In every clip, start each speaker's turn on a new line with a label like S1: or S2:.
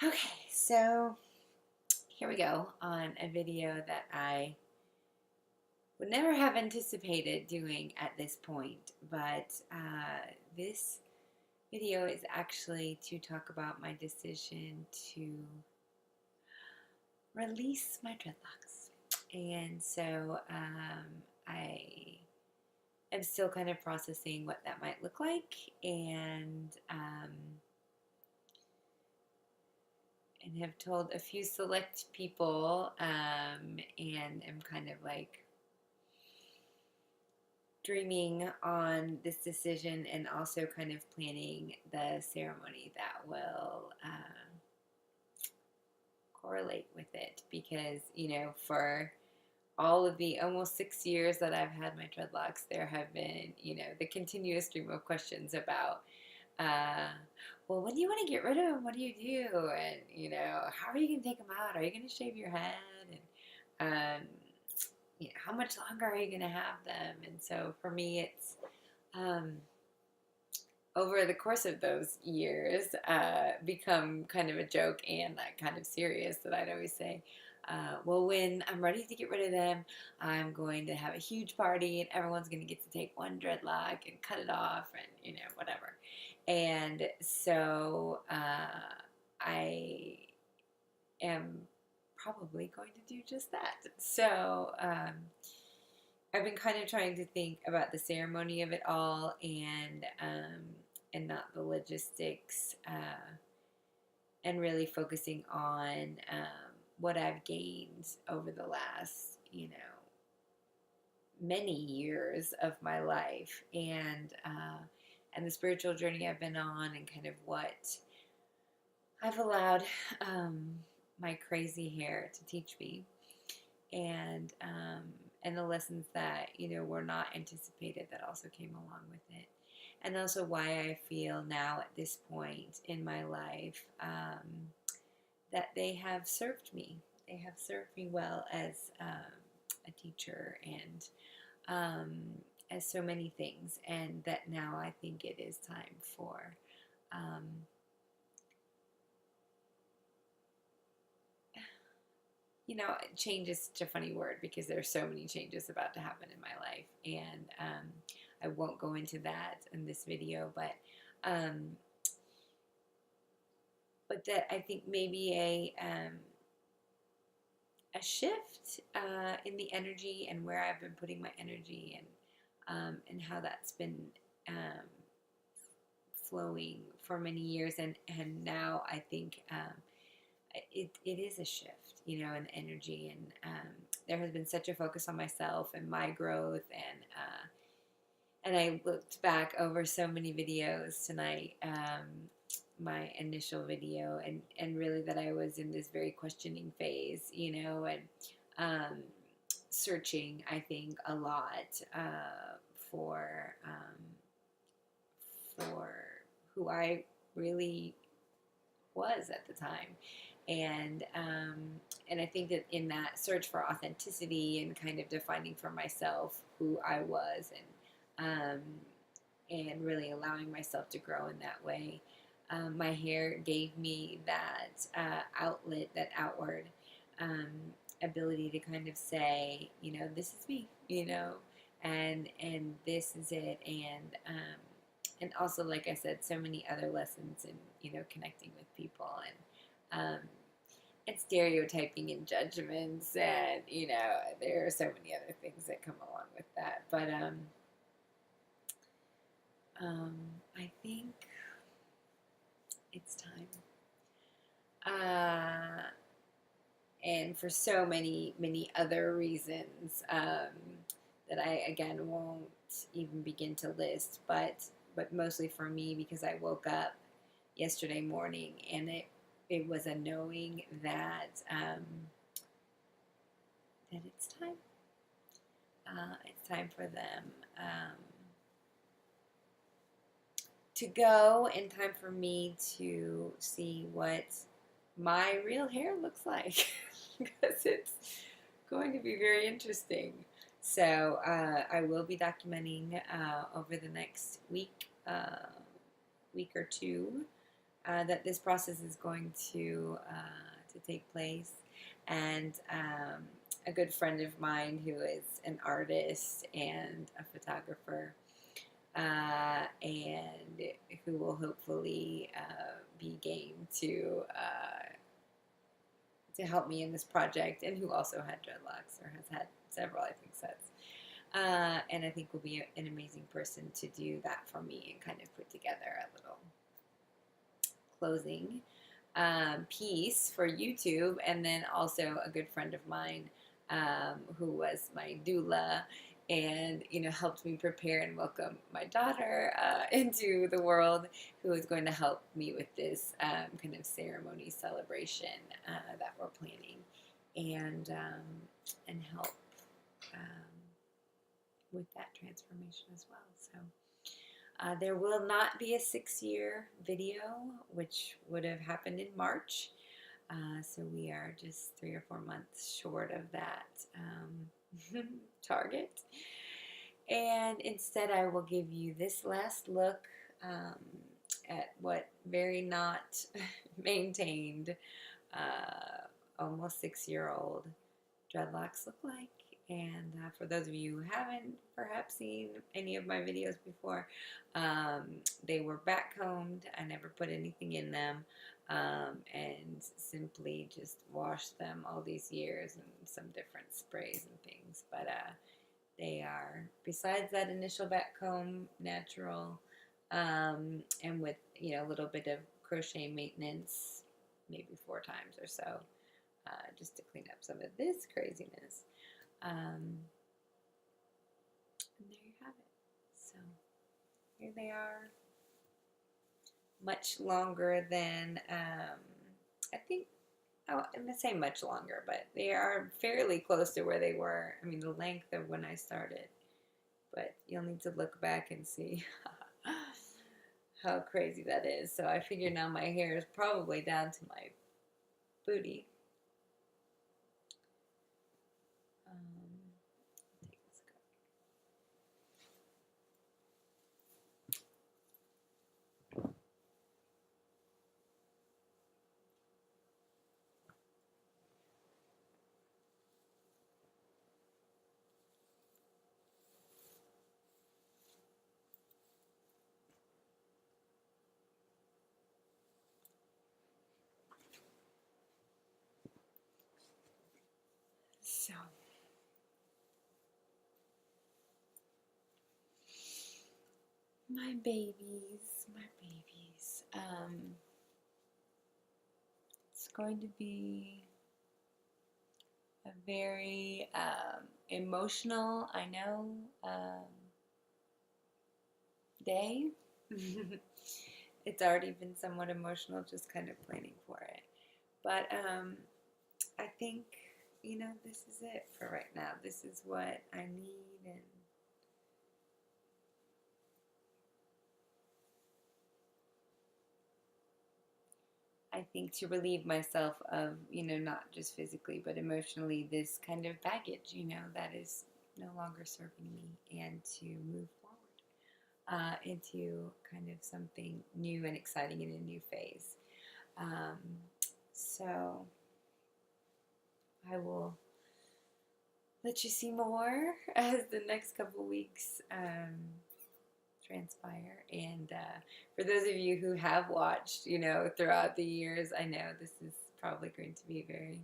S1: Okay, so here we go on a video that I would never have anticipated doing at this point, but this video is actually to talk about my decision to release my dreadlocks. And so I am still kind of processing what that might look like, and have told a few select people, and am kind of like dreaming on this decision and also kind of planning the ceremony that will correlate with it, because for all of the almost 6 years that I've had my dreadlocks, there have been the continuous stream of questions about uh, well, when do you want to get rid of them? What do you do? And, how are you going to take them out? Are you going to shave your head? And, how much longer are you going to have them? And so for me, it's um, over the course of those years become kind of a joke and kind of serious, that I'd always say, well, when I'm ready to get rid of them, I'm going to have a huge party and everyone's going to get to take one dreadlock and cut it off and, whatever. And so I am probably going to do just that. So I've been kind of trying to think about the ceremony of it all, and not the logistics, and really focusing on what I've gained over the last, many years of my life, and the spiritual journey I've been on, and kind of what I've allowed my crazy hair to teach me, and the lessons that were not anticipated that also came along with it, and also why I feel now at this point in my life that they have served me. They have served me well as a teacher, and as so many things, and that now I think it is time for um, change is such a funny word, because there's so many changes about to happen in my life, and I won't go into that in this video, um, but that I think maybe a shift in the energy and where I've been putting my energy, and how that's been um, flowing for many years, and now I think it is a shift, in energy, and there has been such a focus on myself and my growth, and I looked back over so many videos tonight, my initial video, and really that I was in this very questioning phase, and searching, I think, a lot for who I really was at the time. And I think that in that search for authenticity and kind of defining for myself who I was, um, and really allowing myself to grow in that way, my hair gave me that outlet, that outward um, ability to kind of say, this is me, and this is it, and also, like I said, so many other lessons in connecting with people, and stereotyping and judgments, and there are so many other things that come along with that. But I think it's time. And for so many other reasons that I, again, won't even begin to list, but mostly for me, because I woke up yesterday morning, and it was a knowing that that it's time. It's time for them to go, and time for me to see what my real hair looks like, because it's going to be very interesting. So I will be documenting over the next week or two, that this process is going to take place, and a good friend of mine who is an artist and a photographer, and who will hopefully be game to help me in this project, and who also had dreadlocks or has had several, I think, sets. And I think will be an amazing person to do that for me and kind of put together a little closing piece for YouTube. And then also a good friend of mine who was my doula and helped me prepare and welcome my daughter into the world, who is going to help me with this kind of ceremony celebration that we're planning, and help with that transformation as well. So there will not be a 6-year video, which would have happened in March. So we are just 3 or 4 months short of that target. And instead, I will give you this last look at what very not maintained, almost 6-year-old dreadlocks look like. And for those of you who haven't perhaps seen any of my videos before, they were backcombed. I never put anything in them, and simply just washed them all these years in some different sprays and things. But they are, besides that initial backcomb, natural, and with a little bit of crochet maintenance, maybe 4 times or so, just to clean up some of this craziness. And there you have it. So here they are, much longer than, I think, I'm going to say much longer, but they are fairly close to where they were. I mean, the length of when I started, but you'll need to look back and see how crazy that is. So I figure now my hair is probably down to my booty. So, my babies, it's going to be a very emotional, I know, day. It's already been somewhat emotional just kind of planning for it. But I think, this is it for right now. This is what I need, and I think to relieve myself of, not just physically, but emotionally, this kind of baggage, that is no longer serving me, and to move forward into kind of something new and exciting in a new phase. So I will let you see more as the next couple weeks transpire. And for those of you who have watched, throughout the years, I know this is probably going to be very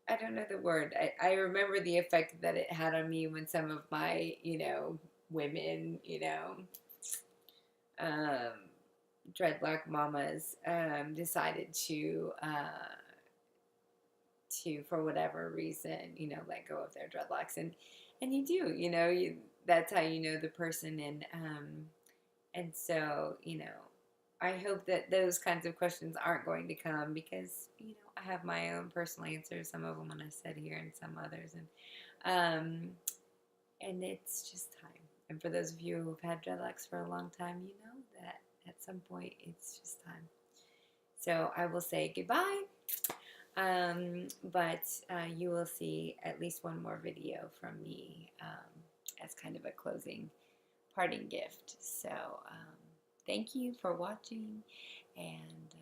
S1: I don't know the word. I remember the effect that it had on me when some of my, women, um, dreadlock mamas decided to, for whatever reason, let go of their dreadlocks. And you do, that's how you know the person. And so, I hope that those kinds of questions aren't going to come, because, I have my own personal answers, some of them when I said here and some others. And it's just time. And for those of you who've had dreadlocks for a long time, you know that at some point it's just time. So I will say goodbye. But you will see at least one more video from me as kind of a closing parting gift. So thank you for watching, and